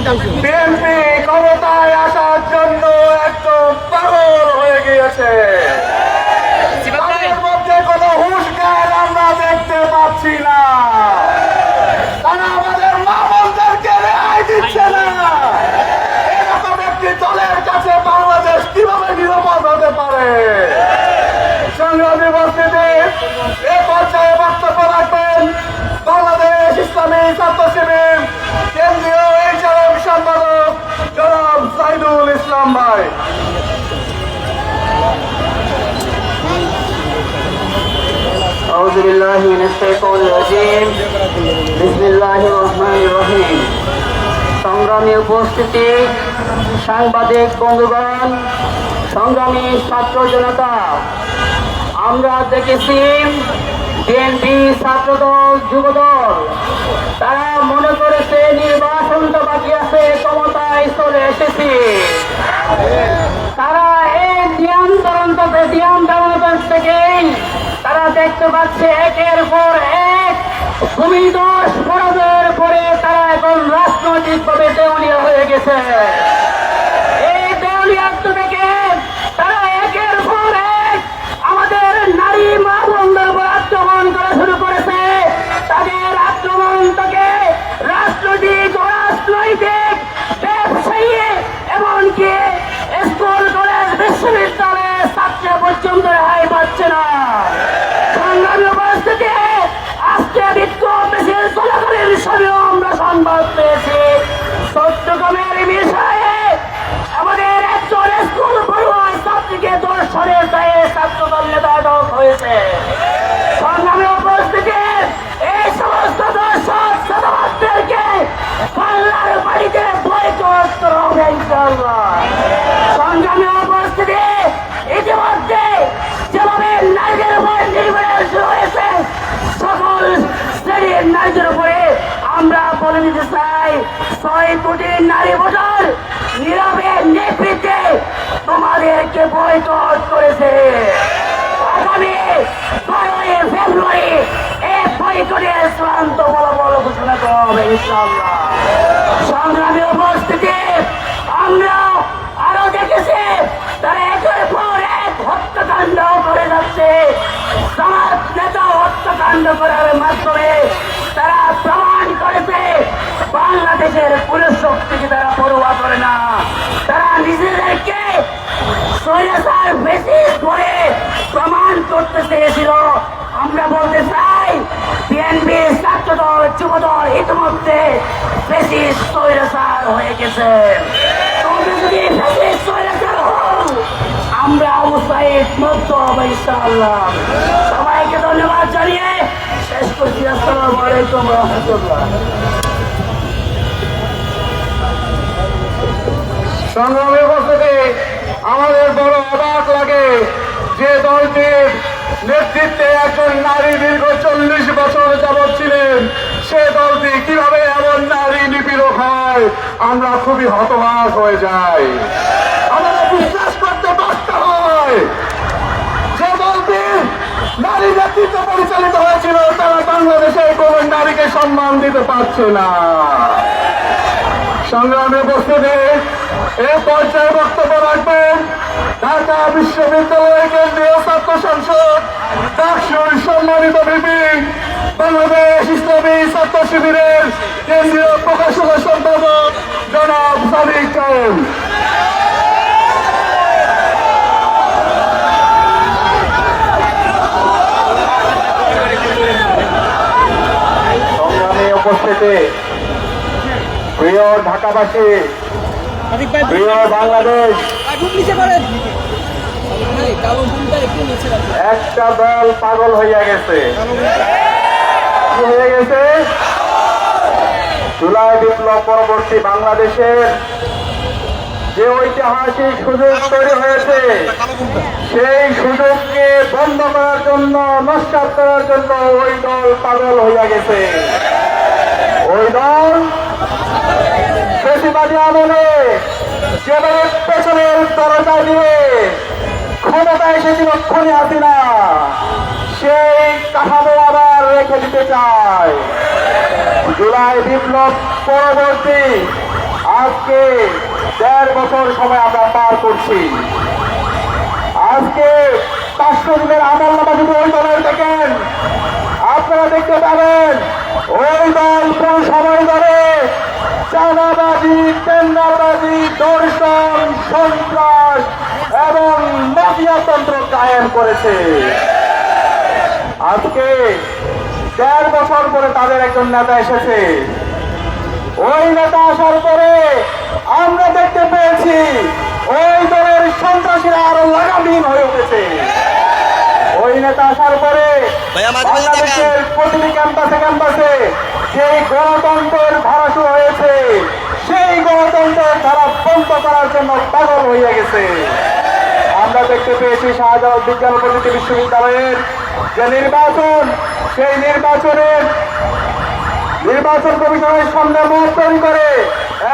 BNP ক্ষমতায় আসার জন্য একদম পাগল হয়ে গিয়েছে। তাদের মধ্যে কোনো হুঁশ জ্ঞান আমরা দেখতে পাচ্ছি না। তারা আমাদের মা বোনদেরকে রেহাই দিচ্ছে না। এরকম একটি দলের কাছে বাংলাদেশ কিভাবে নিরাপদ হতে পারে? সংগ্রামী উপস্থিতি, এ পর্যায়ে বক্তব্য রাখবেন বাংলাদেশ ইসলামী ছাত্র শিবির কেন্দ্রীয় এইচআরএম সম্পাদক জনাব সাইদুল ইসলাম ভাই। أعوذ بالله من الشيطان الرجيم بسم الله الرحمن الرحيم। সংগ্রামী উপস্থিতি, সাংবাদিক বন্ধুগণ, সংগ্রামী ছাত্র জনতা, আমরা দেখেছি বিএনপি, ছাত্রদল, যুবদল তারা মনে করেছে নির্বাচনটা বাকি আছে, ক্ষমতায় চলে এসেছি। তারা এই নিয়ন্ত্রণ থেকেই তারা দেখতে পাচ্ছে একের পর এক ভূমিধস পরাজয়ের পরে তারা এখন রাজনৈতিকভাবে দেউলিয়া হয়ে গেছে। এই দেউলিয়াত্ব থেকে তারা একের পর এক আমাদের নারী মা বোনদের উপর আক্রমণ করা শুরু করেছে। তাদের আক্রমণটাকে রাজনৈতিক, অরাজনৈতিক, ব্যবসায়ী, এমনকি স্কুল, কলেজ, বিশ্ববিদ্যালয়ের ছাত্র পর্যন্ত রেহাই পাচ্ছে না। সংগ্রামী উপস্থিতি, আজকে বিক্ষোভ মিছিল চলাকালীন সময়েও আমরা সংবাদ পেয়েছি চট্টগ্রামের বিষয়ে আমাদের একজন স্কুল পড়ুয়ার ছাত্রীকে ধর্ষণের দায়ে ছাত্রদল নেতা আটক হয়েছে। সংগ্রামী উপস্থিতি, এই সমস্ত দর্শক ছাত্রদেরকে বাংলার বাড়িতে বয়কট করা হবে ইনশাআল্লাহ। সংগ্রামী উপস্থিতি, ইতিমধ্যে যেভাবে নারীদের উপর নির্যাতন শুরু হয়েছে, সকল শ্রেণীর নারীদের উপরে আমরা বলে দিতে চাই, 6 কোটি নারী ভোটার নীরবে নেতৃত্বে তোমাদেরকে বয়কট করেছে। আগামী 12 ফেব্রুয়ারি এই বয়কটের চূড়ান্ত ফলাফল ঘোষণা করা হবে ইনশাআল্লাহ। সংগ্রামী উপস্থিতি, আমরা আরো দেখেছি তারা একের পর এক হত্যাকাণ্ড করে যাচ্ছে। সমাজ নেতা হত্যাকাণ্ড করার মাধ্যমে তারা প্রমাণ করেছে বাংলাদেশের পুলিশ শক্তিকে তারা পরোয়া করে না। তারা নিজেদেরকে স্বৈরাচার বেসিস করে প্রমাণ করতে চেয়েছিল। আমরা বলতে চাই, বিএনপি, ছাত্রদল, যুবদল ইতিমধ্যে বেসিস স্বৈরাচার হয়ে গেছে। তোমরা যদি বেসিস স্বৈরাচার হও, আমরা অবস্থায় মুক্ত হবে ইনশাআল্লাহ। সবাইকে ধন্যবাদ জানিয়ে শেষ করছি। আসসালামু আলাইকুম ওয়া রাহমাতুল্লাহ। সংগ্রামী উপস্থিতি, আমাদের বড় অবাক লাগে যে দলটির নেতৃত্বে একজন নারী দীর্ঘ 40 বছর যাবৎ ছিলেন, সে দলটি কিভাবে এমন নারী নিপীড়ক হয়, আমরা খুবই হতবাক হয়ে যাই। আমাদের বিশ্বাস করতে কষ্ট হয় যে দলটি নারী নেতৃত্বে পরিচালিত হয়েছিল, তারা বাংলাদেশে কোন নারীকে সম্মান দিতে পারছে না। সংগ্রামী উপস্থিতি, এই পর্যায়ে বক্তব্য রাখবেন ঢাকা বিশ্ববিদ্যালয় কেন্দ্রীয় ছাত্র সংসদ ডাকসুর সম্মানিত ভিপি, বাংলাদেশ ইসলামী ছাত্র শিবিরের কেন্দ্রীয় প্রকাশনা সম্পাদক জনাব সাদিক কায়েম। সংগ্রামী উপস্থিতি, প্রিয় ঢাকাবাসী, প্রিয় বাংলাদেশ, একটা দল পাগল হইয়া গেছে। কি হয়ে গেছে? জুলাই বিপ্লব পরবর্তী বাংলাদেশের যে ঐতিহাসিক সুযোগ তৈরি হয়েছে, সেই সুযোগকে বন্ধ করার জন্য, নস্যাৎ করার জন্য ওই দল পাগল হইয়া গেছে। ওই দল বেশিবাদী আমলে যেভাবে পেছনের দরজা দিয়ে ক্ষমতা এসেছিল খুনি হাসিনা, সেই কাঠামো আবার রেখে দিতে চায়। জুলাই বিপ্লব পরবর্তী আজকে 1.5 বছর সময় আমরা পার করছি। আজকে 500 দিনের আমল নামা যদি ওই দলের দেখেন, আপনারা দেখতে পাবেন ওই দল কোন সময় ধরে চাঁদাবাজি, টেন্ডারবাজি, ধর্ষণ, সন্ত্রাস এবং মাফিয়াতন্ত্র কায়েম করেছে। আজকে 1.5 বছর পরে তাদের একজন নেতা এসেছে। ওই নেতা আসার পরে আমরা দেখতে পেয়েছি ওই দলের সন্ত্রাসীরা আরো লাগামহীন হয়ে উঠেছে। ওই নেতা আসার পরে বাংলাদেশের প্রতিটি ক্যাম্পাসে সেই গণতন্ত্রের ধারা শুরু হয়েছে, সেই গণতন্ত্রের ধারা বন্ধ করার জন্য পাগল হয়ে গেছে। আমরা দেখতে পেয়েছি শাহজালাল বিজ্ঞান ও প্রযুক্তি বিশ্ববিদ্যালয়ের যে নির্বাচন, সেই নির্বাচন কমিশনের সামনে মত তৈরি করে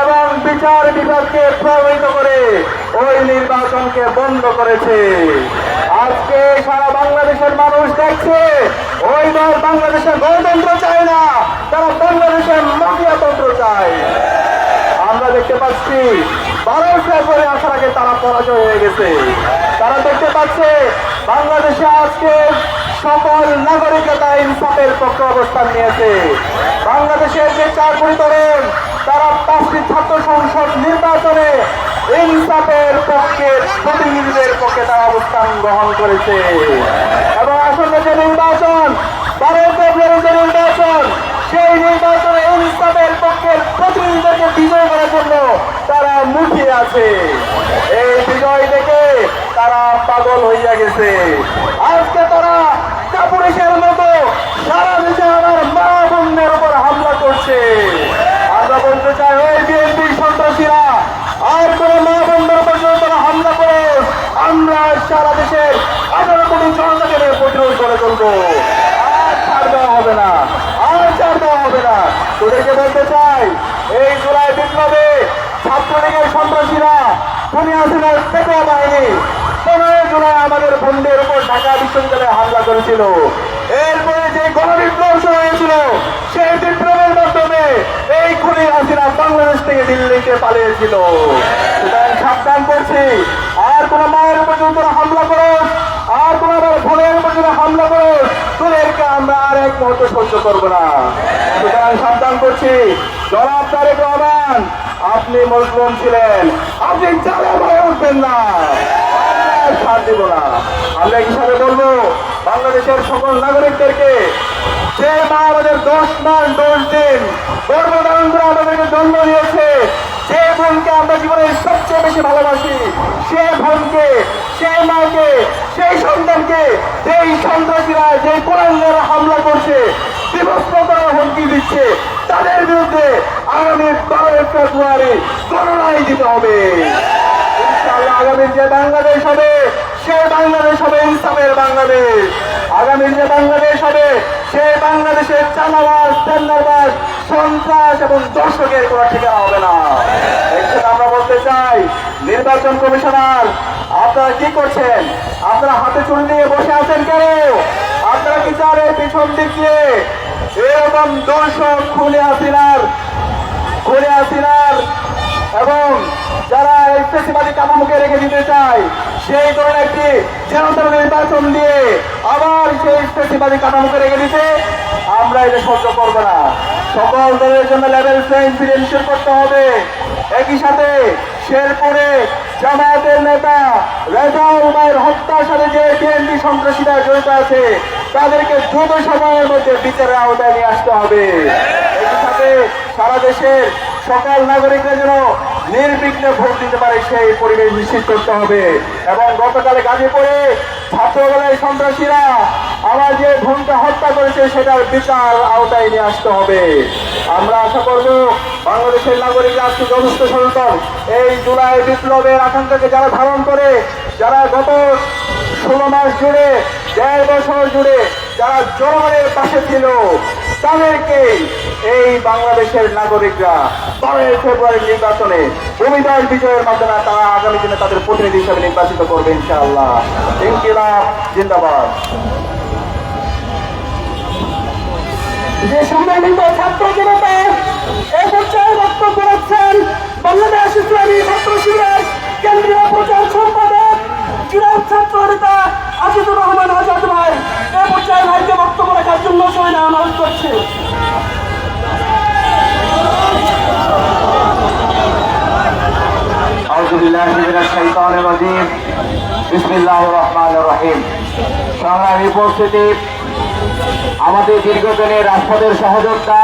এবং বিচার বিভাগকে প্রভাবিত করে ওই নির্বাচনকে বন্ধ করেছে। আজকে সারা বাংলাদেশের মানুষ দেখছে ওই দল বাংলাদেশের গণতন্ত্র চায় না, তারা বাংলাদেশের মাফিয়াতন্ত্র চায়। আমরা দেখতে পাচ্ছি 12 ফেব্রুয়ারি আসার আগে তারা পরাজয় হয়ে গেছে। তারা দেখতে পাচ্ছে বাংলাদেশে আজকে সকল নাগরিকতা ইনসাফের পক্ষে অবস্থান নিয়েছে। বাংলাদেশের যে 4 কোটি তরুণ তারা 5টি ছাত্র সংসদ নির্বাচনে ইনসাফের পক্ষে, প্রতিনিধিদের পক্ষে তারা অবস্থান গ্রহণ করেছে এবং আসন্ন যে নির্বাচন 12 ফেব্রুয়ারি যে নির্বাচন, সেই নির্বাচনে ইনসাফের পক্ষের প্রতিনিধিদেরকে বিজয় করার জন্য তারা মুখিয়ে আছে। এই বিজয় দেখে তারা পাগল হইয়া গেছে। আজকে তারা কাপুরুষের মতো সারা দেশে আমার মা বোনদের উপর হামলা করছে। আমরা বলতে চাই ওই বিএনপি সন্ত্রাসীরা আর কোন মা বোনদের উপর তারা হামলা করে আমরা সারা দেশের 18 কোটি জনতাকে প্রতিরোধ করে তুলবো। আর ছাড় দেওয়া হবে না, আর ছাড় দেওয়া হবে না। তোদেরকে বলতে চাই এই জুলাই বিপ্লবে ছাত্রলীগের সন্ত্রাসীরা খুনি হাসিনার পেটোয়া বাহিনী 15 জুলাই আমাদের বন্ধুদের উপর ঢাকা বিশ্ববিদ্যালয়ে হামলা করেছিল। এরপরে যে গণবিপ্লব শুরু হয়েছিল, সেই বিপ্লবের মাধ্যমে এই খুনি হাসিনা বাংলাদেশ থেকে দিল্লিতে পালিয়েছিল। সুতরাং সাবধান করছি, আর কোন মায়ের উপর যদি তোরা হামলা করো, আর কোন আবার ভোলের উপর যদি হামলা করো, তোদেরকে আমরা আর এক মুহূর্ত সহ্য করবো না। সুতরাং সাবধান করছি, জনাব তারেক রহমান, আপনি মজলুম ছিলেন, আপনি চালে ভয়ে উঠবেন না, ছাড় দিব না। আমরা হিসাবে বলবো বাংলাদেশের সকল নাগরিকদেরকে, যে মা আমাদের 10 মাস 10 দিন গর্ভধারণ করে আমাদেরকে জন্ম দিয়েছে, যে বোনকে আমরা জীবনের সবচেয়ে বেশি ভালোবাসি, সে বোনকে, সেই মাকে, সেই সন্তানকে যেই সন্ত্রাসীরা, যেই কোরআনরা হামলা করছে, বিভক্ত করার হুমকি দিচ্ছে, তাদের বিরুদ্ধে আগামী 12 ফেব্রুয়ারি লড়াই দিতে হবে। ইনশাআল্লাহ আগামী যে বাংলাদেশ হবে, সেই বাংলাদেশ হবে ইনসাফের বাংলাদেশ। আগামী যে বাংলাদেশ হবে, সেই বাংলাদেশের চাঁদাবাজ, টেন্ডারবাজ, সন্ত্রাস এবং দর্শকের কোনো ঠিকানা হবে না। এক্ষেত্রে আমরা বলতে চাই, নির্বাচন কমিশনার আপনারা কি করছেন? আপনারা হাতে চুল নিয়ে বসে আছেন কেন? আপনারা কি চান এই পিছন দিক দিয়ে এরকম দর্শক খুনি হাসিনার এবং যারা এই ফেসিবাদী কাঠামোকে রেখে দিতে চায়, সেই ধরনের একটি জনতার নির্বাচন দিয়ে আবার সেই ফেসিবাদী কাঠামোকে রেখে দিতে আমরা এটা সহ্য করবো না। সকল দলের জন্য লেভেল প্লেইং ফিল্ড এনশিওর করতে হবে। একই সাথে শেরপুরে জামায়াতের নেতা রেজাউল ভাইয়ের হত্যার সাথে যে বিএনপি সন্ত্রাসীরা জড়িত আছে, তাদেরকে দ্রুত সময়ের মধ্যে বিচারের আওতায় নিয়ে আসতে হবে। একই সাথে সারা দেশের সকল নাগরিকরা যেন নির্বিঘ্নে ভোট দিতে পারে, সেই পরিবেশ নিশ্চিত করতে হবে। এবং গতকালে গাজীপুরে ছাত্রদলের সন্ত্রাসীরা আমার যে বোনকে হত্যা করেছে, সেটার বিচার আওতায় নিয়ে আসতে হবে। আমরা আশা করব বাংলাদেশের নাগরিকরা আজকে যথেষ্ট সচেতন। এই জুলাই বিপ্লবের আকাঙ্ক্ষাকে যারা ধারণ করে, যারা গত 16 মাস জুড়ে, 1.5 বছর জুড়ে যারা জনগণের পাশে ছিল, তাদেরকে এই বাংলাদেশের নাগরিকরা 12 ফেব্রুয়ারি নির্বাচনে ভূমিদল বিজয়ের মাধ্যমে তারা আগামী দিনে তাদের প্রতিনিধি হিসেবে নির্বাচিত করবে ইনশাআল্লাহ। ইনকিলাব জিন্দাবাদ। যে সম্মানিত ছাত্র জনতা এই পর্যায়ে বক্তব্য রাখছেন বাংলাদেশ ইসলামী ছাত্র শিবিরের কেন্দ্রীয় প্রচার সম্পাদক যুবক ছাত্র নেতা আজিজুর রহমান আজাদ ভাই এ পর্যায়ে ভাইকে বক্তব্য রাখার জন্য সবাই অনুরোধ করছে। সংগ্রামী উপস্থিতি, আমাদের দীর্ঘদিনের রাজপথের সহযোগিতা,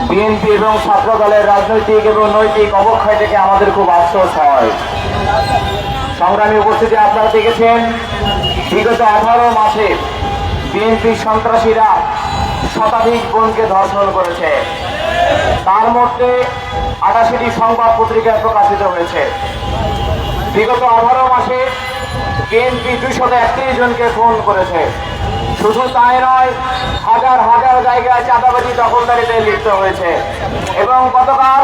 বিএনপি এবং ছাত্র দলের রাজনৈতিক এবং নৈতিক অবক্ষয় থেকে আমাদের খুব আফসোস হয়। সংগ্রামী উপস্থিতি, আপনারা দেখেছেন বিগত 18 মাসে বিএনপি সন্ত্রাসীরা শতাধিক বোনকে ধর্ষণ করেছে। তার মধ্যে 88টি সংবাদ পত্রিকায় প্রকাশিত হয়েছে। বিগত 18 মাসে বিএনপি 231 জনকে খুন করেছে। শুধু তাই নয়, হাজার হাজার জায়গায় চাঁদাবাজি দখলদারিতে লিপ্ত হয়েছে এবং গতকাল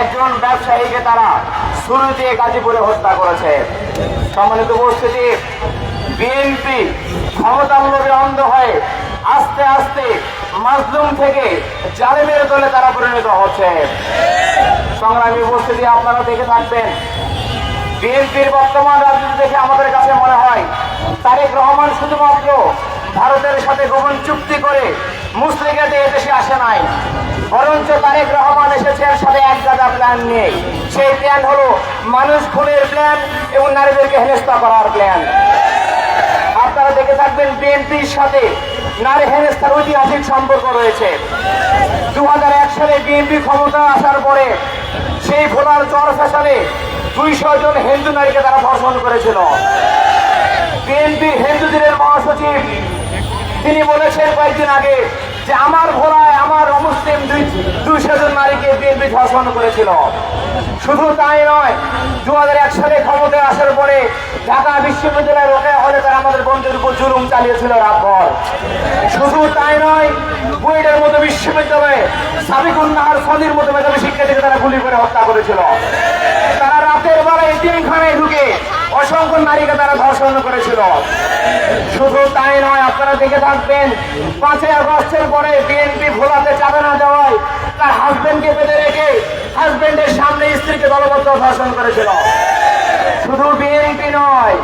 একজন ব্যবসায়ীকে তারা ছুরি দিয়ে গাজীপুরে হত্যা করেছে। সম্মানিত উপস্থিতি, বিএনপি ক্ষমতার লোভে অন্ধ হয়ে আস্তে আস্তে মাজলুম থেকে জালেমের দলে তারা পরিণত হচ্ছে। সংগ্রামী উপস্থিতি, আপনারা দেখে থাকবেন বিএনপির বর্তমান রাজনীতি দেখে আমাদের কাছে মনে হয় তারেক রহমান শুধুমাত্র ভারতের সাথে গোপন চুক্তি করে মুসলিমকে দেশে আসে নাই, বরঞ্চ তারেক রহমান এসেছেন সাথে এক গাদা প্ল্যান নিয়ে। সেই প্ল্যান হলো মানুষ খুনের প্ল্যান এবং নারীদেরকে হেনস্থা করার প্ল্যান। আপনারা দেখে থাকবেন বিএনপির সাথে নারী হেনস্থার ঐতিহাসিক সম্পর্ক রয়েছে। 2001 সালে বিএনপি ক্ষমতা আসার পরে সেই ভোলার চর ফ্যাশনে 200 জন হিন্দু নারীকে তারা ধর্ষণ করেছিল। বিএনপি হিন্দু দিনের মহাসচিব তিনি বলেছেন কয়েকদিন আগে যে আমার ভোলায় আমার অমুসলিম 200 জন নারীকে বিএনপি ধর্ষণ করেছিল। শুধু তাই নয়, 2001 সালে ক্ষমতায় আসার পরে ঢাকা বিশ্ববিদ্যালয়ের রোকেয়া হলে তারা আমাদের বন্ধুদের উপর জুলুম চালিয়েছিল রাতভর। শুধু তাই নয়, বুয়েটের মতো বিশ্ববিদ্যালয়ে সাবিকুন নাহার সনির মতো মেধাবী শিক্ষার্থীকে তারা গুলি করে হত্যা করেছিল। তারা রাতের বেলায় এতিমখানায় ঢুকে অসংখ্য নারীকে তারা ধর্ষণ করেছিল। শুধু তাই নয়, আপনারা দেখে থাকবেন 5ই আগস্টের পরে বিএনপি ভোলাতে চাঁদা না দেওয়ায় তার হাজবেন্ডকে বেঁধে রেখে হাজবেন্ডের সামনে স্ত্রীকে দলবদ্ধ ধর্ষণ করেছিল। শুধু বিএনপি নয়,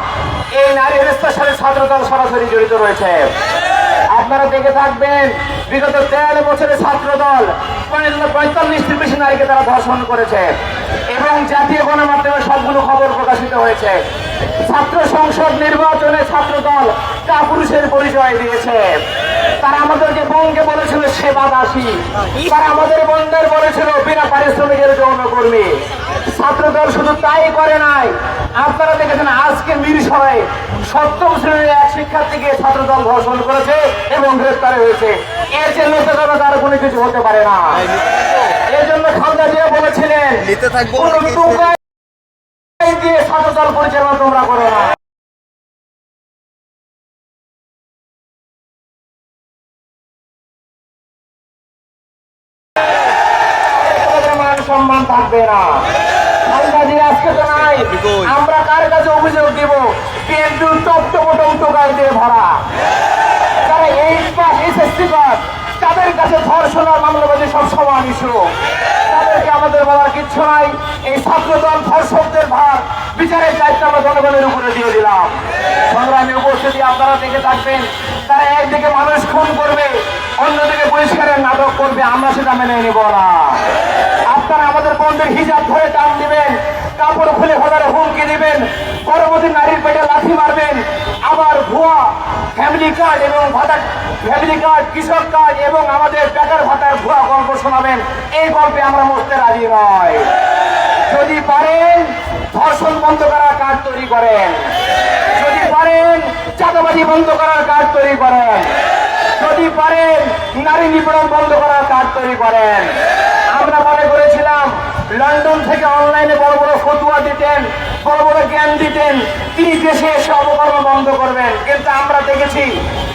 এই নারী হেনস্থার সাথে ছাত্রদল সরাসরি জড়িত রয়েছে। আপনারা দেখে থাকবেন বিগত 13 বছরে ছাত্রদল 45টির বেশি নারীকে তারা ধর্ষণ করেছে এবং জাতীয় গণমাধ্যমে সবগুলো খবর প্রকাশিত হয়েছে। ছাত্র সংসদ নির্বাচনে ছাত্রদল কাপুরুষের পরিচয় দিয়েছে। তারা আমাদেরকে বোনকে বলেছিল সেবা দাসী, তারা আমাদের বোনদের বলেছিল বিনা পারিশ্রমিকের যৌনকর্মী। ছাত্রদল শুধু তাই করে নাই, আপনারা দেখেছেন আজকে মিরসরাই 7ম শ্রেণীর এক শিক্ষার্থীকে ছাত্রদল ধর্ষণ করেছে এবং গ্রেফতার হয়েছে। এর জন্য তার কোনো কিছু হতে পারে না। এর জন্য খালেদা জিয়া বলেছিলেন দিয়ে ছাত্রদল পরিচালনা তোমরা করো না। সম্মান থাকবে না। খালেদা জিয়া আজকে তো নাই, আমরা কার কাছে অভিযোগ দিব? বিএনপি টপটপটম টোকাই দিয়ে ভরা, তারা 8 পাস এসএসসি পাস, তাদের কাছে ধর্ষণের মামলাবাদী সব সমান ইস্যু। তাদেরকে আমাদের বলার কিচ্ছু নাই। এই ছাত্রদল ধর্ষকদের ভার বিচারের দায়িত্ব আমরা জনগণের উপরে দিয়ে দিলাম। সংগ্রামী উপস্থিতি, আপনারা দেখে থাকবেন তারা একদিকে মানুষ খুন করবে, অন্যদিকে পরিষ্কারের নাটক করবে। আমরা সেটা মেনে নেব না। আপনারা আমাদের বন্ধের হিজাব ধরে টান দিবেন, কাপড় খুলে ফেলার হুমকি দিবেন, গর্ভবতী নারীর পেটে লাথি মারবেন, আবার ভুয়া ফ্যামিলি কার্ড এবং ভাতার ফ্যামিলি কার্ড, কৃষক কার্ড এবং আমাদের বেকার ভাতার ভুয়া গল্প শোনাবেন। এই গল্পে আমরা মরতে রাজি নয়। যদি পারেন ধর্ষণ বন্ধ করার কার্ড তৈরি করেন, যদি পারেন চাঁদাবাজি বন্ধ করার কার্ড তৈরি করেন, যদি পারেন নারী নিপীড়ন বন্ধ করার কার্ড তৈরি করেন। আমরা মনে করেছিলাম লন্ডন থেকে অনলাইনে বড় বড় ফতুয়া দিতেন, বড় বড় জ্ঞান দিতেন, তিনি দেশে এসে অপকর্ম বন্ধ করবেন, কিন্তু আমরা দেখেছি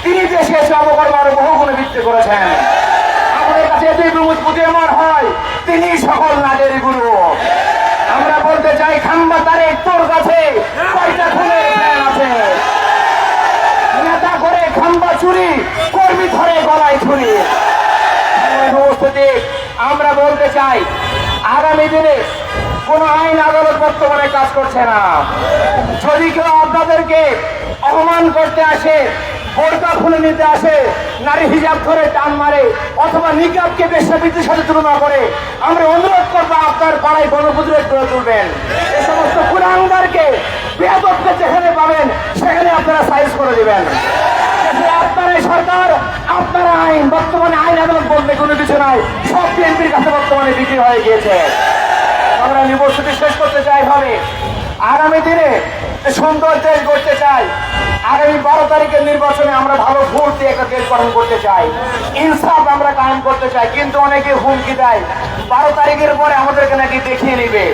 তিনি দেশে এসে অপকর্ম আরো বহু গুণে বৃদ্ধি করেছেন। আমাদের কাছে যে বুঝেমার হয় তিনি সকল নাজের গুরু। আমরা বলতে চাই খাম্বা তারে তোর কাছে কয়টা খুনের প্ল্যান আছে? নেতা করে খাম্বা চুরি, কর্মী ধরে গলায় ছুরি। আমরা বলতে চাই আগামী আগামী দিনে কোন আইন আদালত বর্তমানে কাজ করছে না। যদি কেউ আপনাদেরকে অপমান করতে আসে, বোরকা খুলে নিতে আসে, নারী হিজাব ধরে টান মারে অথবা নিকাবকে বেশ্যাবৃত্তির সাথে তুলনা করে, আমরা অনুরোধ করবো আপনার পাড়ায় গণপ্রতিরোধ করে তুলবেন। এই সমস্ত কুলাঙ্গারকে বেয়াদবকে যেখানে পাবেন সেখানে আপনারা সাইজ করে দিবেন। আপনার এই সরকার, আপনার আইন, বর্তমানে আইন আদালত বলতে কোনো কিছু নাই, সব বিএনপির কাছে বর্তমানে বিক্রি হয়ে গিয়েছে। আমরা ইউনিভার্সিটি শেষ করতে চাই ভাবে আগামী দিনে সুন্দর দেশ গড়তে চাই। আগামী 12 তারিখের নির্বাচনে আমরা ভালো ভোট দিয়ে একটা দেশ গঠন করতে চাই, ইনসাফ আমরা কায়েম করতে চাই। কিন্তু অনেকে হুমকি দেয় 12 তারিখের পরে আমাদেরকে নাকি দেখিয়ে নিবে,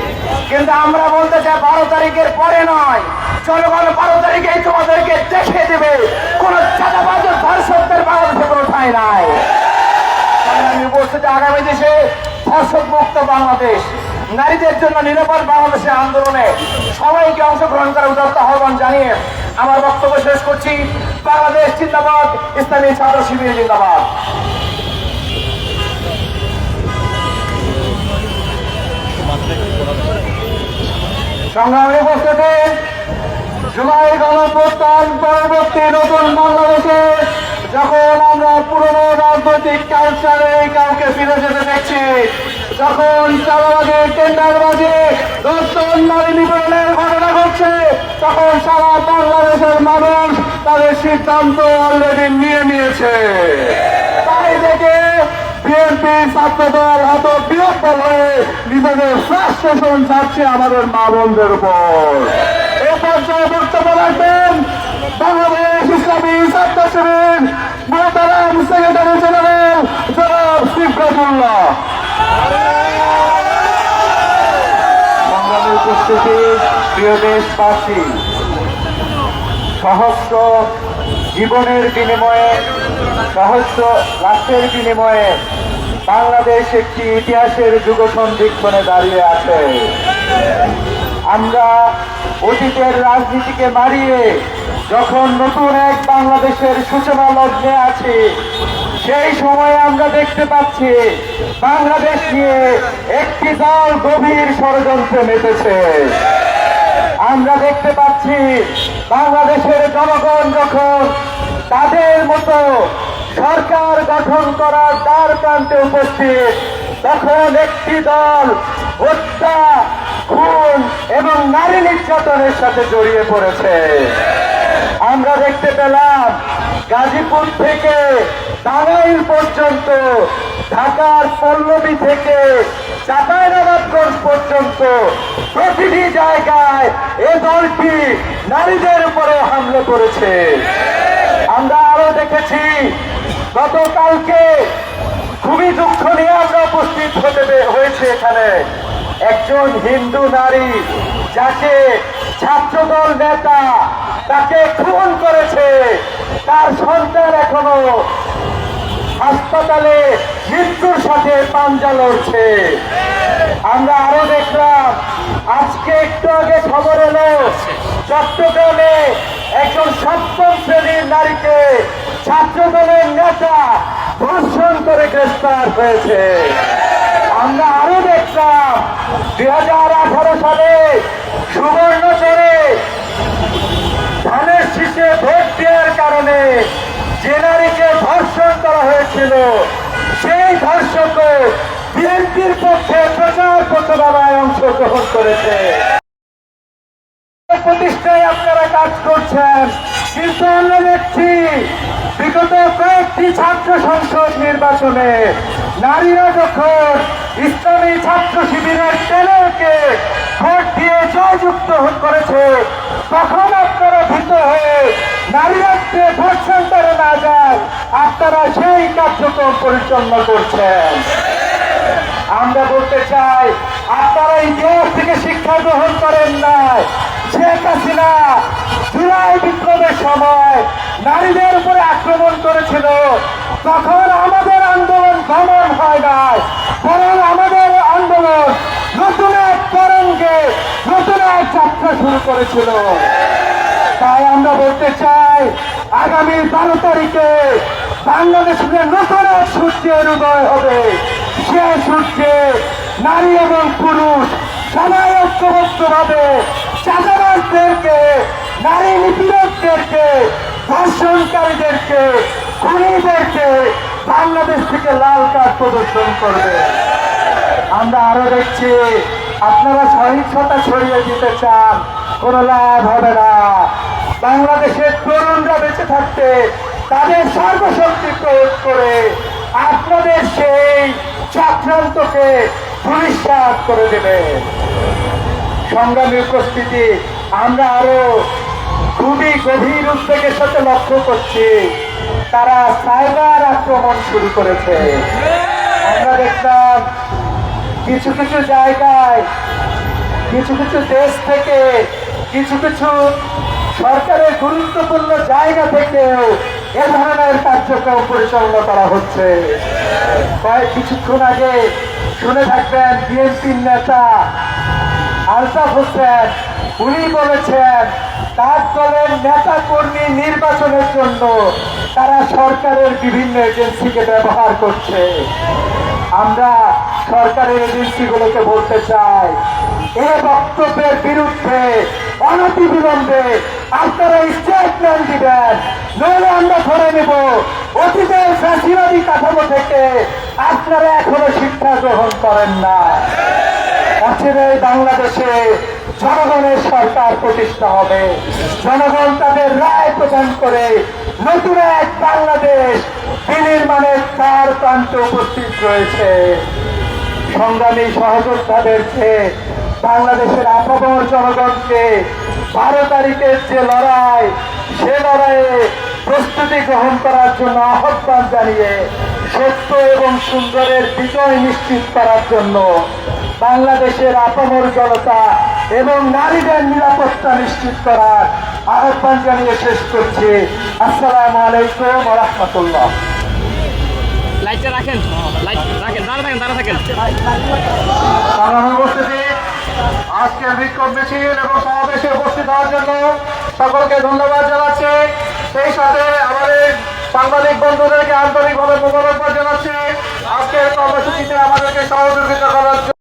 কিন্তু আমরা বলতে চাই 12 তারিখের পরে নয়, জনগণ 12 তারিখেই তোমাদেরকে দেখিয়ে দেবে কোন চাঁদাবাজের ধর্ষকদের বাংলাদেশে কোনো ঠাঁই নাই। আমি বলতে চাই আগামী দেশে ধর্ষক মুক্ত বাংলাদেশ, নারীদের জন্য নিরাপদ বাংলাদেশের আন্দোলনে সবাইকে অংশগ্রহণ করার উদাত্ত আহ্বান জানিয়ে আমার বক্তব্য শেষ করছি। বাংলাদেশ জিন্দাবাদ, ইসলামী ছাত্র শিবির জিন্দাবাদ। সংগ্রামী উপস্থিতি, জুলাই গণপ্রস্থান পরবর্তী নতুন বাংলাদেশে যখন আমরা পুরনো রাজনৈতিক কালচারে কাউকে ফিরে যেতে দেখছি, যখন চাঁদাবাজি, টেন্ডারবাজি, ধর্ষণ, নারী নিপীড়নের ঘটনা ঘটছে, তখন সারা বাংলাদেশের মানুষ তাদের সিদ্ধান্ত অলরেডি নিয়ে নিয়েছে। তাই দেখে বিএনপি ছাত্রদল হত বিরক্ত হয়ে নিজেদের ফ্রাস্ট্রেশন যাচ্ছে আমাদের মা বোনদের উপর। এ পর্যায়ে বক্তব্য রাখবেন বাংলাদেশ ইসলামী ছাত্র শিবির মোহতারাম সেক্রেটারি জেনারেল জনাব সিফাতুল্লাহ। সংগ্রামী উপস্থিতি, প্রিয় দেশবাসী, সহস্র জীবনের বিনিময়ে, সহস্র রাষ্ট্রের বিনিময়ে বাংলাদেশ একটি ইতিহাসের যুগ সন্ধিক্ষণে দাঁড়িয়ে আছে। আমরা অতীতের রাজনীতিকে মারিয়ে যখন নতুন এক বাংলাদেশের সূচনা লগ্নে আছি, সেই সময়ে আমরা দেখতে পাচ্ছি বাংলাদেশ নিয়ে একটি দল গভীর ষড়যন্ত্রে মেতেছে। আমরা দেখতে পাচ্ছি বাংলাদেশের জনগণ যখন তাদের মতো সরকার গঠন করার দ্বার প্রান্তে উপস্থিত, তখন একটি দল হত্যা, খুন এবং নারী নির্যাতনের সাথে জড়িয়ে পড়েছে। আমরা দেখতে পেলাম গাজীপুর থেকে টাঙ্গাইল পর্যন্ত, ঢাকার পল্লবী থেকে চাঁপাইনবাবগঞ্জ পর্যন্ত প্রতিটি জায়গায় এ দলটি নারীদের উপরে হামলা করেছে। আমরা আরো দেখেছি গতকালকে খুবই দুঃখ নিয়ে আমরা উপস্থিত হয়েছে এখানে একজন হিন্দু নারী, যাকে ছাত্রদল নেতা তাকে খুন করেছে, তার সন্তান এখনো হাসপাতালে মৃত্যুর সাথে পাঞ্জা লড়ছে। আমরা আরো দেখলাম আজকে একটু আগে খবর এলো চট্টগ্রামে একজন সপ্তম শ্রেণীর নারীকে ছাত্রদলের নেতা ধর্ষণ করে গ্রেফতার হয়েছে। আমরা আরো দেখলাম 2018 সালে সুবর্ণচরে ধানের শীষে ভোট দেওয়ার কারণে যে নারীকে ধর্ষণ করা হয়েছিল, সেই ধর্ষক বিএনপির পক্ষে প্রচার প্রচারণায় অংশগ্রহণ করেছে। প্রতিষ্ঠায় আপনারা কাজ করছেন, কিন্তু আমরা দেখছি বিগত কয়েকটি ছাত্র সংসদ নির্বাচনে নারীরা যখন ইসলামী ছাত্র শিবিরের ছেলেকে ভোট দিয়ে জয়যুক্ত করেছে, তখন আপনারা ভীত হয়ে নারীরা ভোট সেন্টারে না যায় আপনারা সেই কার্যক্রম পরিচালনা করছেন। আমরা বলতে চাই আপনারা ইতিহাস থেকে শিক্ষা গ্রহণ করেন নাই। শেখ হাসিনা জুলাই বিপ্লবের সময় নারীদের উপরে আক্রমণ করেছিল, তখন আমাদের আন্দোলন দমন হয় নাই, বরং আমাদের আন্দোলন নতুন এক তরঙ্গে নতুন এক যাত্রা শুরু করেছিল। তাই আমরা বলতে চাই আগামী 12 তারিখে বাংলাদেশের নতুন এক সূর্যের উদয় হবে। সে সূর্যে নারী এবং পুরুষ সবাই ঐক্যবদ্ধভাবে চাঁদাবাজদেরকে, নারী নিপীড়কদেরকে, ধর্ষণকারীদেরকে, খুনিদেরকে বাংলাদেশ থেকে লাল কার্ড প্রদর্শন করবে। আমরা আরো দেখছি আপনারা সহিংসতা ছড়িয়ে দিতে চান, কোনো লাভ হবে না। বাংলাদেশের তরুণরা বেঁচে থাকতে তাদের সর্বশক্তি প্রয়োগ করে আপনাদের সেই চক্রান্তকে ধূলিসাৎ করে দেবে। সংগ্রামী উপস্থিতি, আমরা আরো খুবই গভীর উদ্বেগের সাথে লক্ষ্য করছি তারা সাইবার আক্রমণ শুরু করেছে। আমরা দেখলাম কিছু কিছু জায়গায়, কিছু কিছু দেশ থেকে, কিছু কিছু সরকারের গুরুত্বপূর্ণ জায়গা থেকেও এ ধরনের কার্যক্রম পরিচালনা করা হচ্ছে। কিছুক্ষণ আগে শুনে থাকবেন বিএনপির নেতা আলতাফ হোসেন, উনি বলেছেন তার দলের নেতা কর্মী নির্বাচনের জন্য তারা সরকারের বিভিন্ন এজেন্সিকে ব্যবহার করছে। আমরা সরকারের এজেন্সিগুলোকে বলতে চাই, এই বক্তব্যের বিরুদ্ধে অনতিবিলম্বে আপনারা স্টেটমেন্ট দিবেন, নইলে আমরা ধরে নেব অতীতের ফ্যাসিবাদী কাঠামো থেকে আপনারা এখনো শিক্ষা গ্রহণ করেন না। অচিরেই বাংলাদেশে জনগণের সরকার প্রতিষ্ঠা হবে, জনগণ তাদের রায় প্রদান করে নতুন এক বাংলাদেশ বিনির্মাণের তার প্রান্তে উপস্থিত রয়েছে। সংগ্রামী সহযোদ্ধাদেরকে, বাংলাদেশের আপামর জনগণকে 12 তারিখের যে লড়াই, সে লড়াইয়ে প্রস্তুতি গ্রহণ করার জন্য আহ্বান জানিয়ে সত্য এবং সুন্দরের বিজয় নিশ্চিত করার জন্য বাংলাদেশের আপামর জনতা এবং নারীদের নিরাপত্তা নিশ্চিত করার আহ্বান জানিয়ে শেষ করছি। আসসালামু আলাইকুম ওয়া রাহমাতুল্লাহ। লাইটটা রাখেন, লাইট রাখেন, দাঁড়া থাকেন। সংগ্রামী উপস্থিতি, আজকের বিক্ষোভ মিছিল এবং সমাবেশে উপস্থিত হওয়ার জন্য সকলকে ধন্যবাদ জানাচ্ছি। সেই সাথে আমাদের সাংবাদিক বন্ধুদেরকে আন্তরিকভাবে মোবারকবাদ জানাচ্ছি আজকের কর্মসূচিতে আমাদেরকে সহযোগিতা করার জন্য।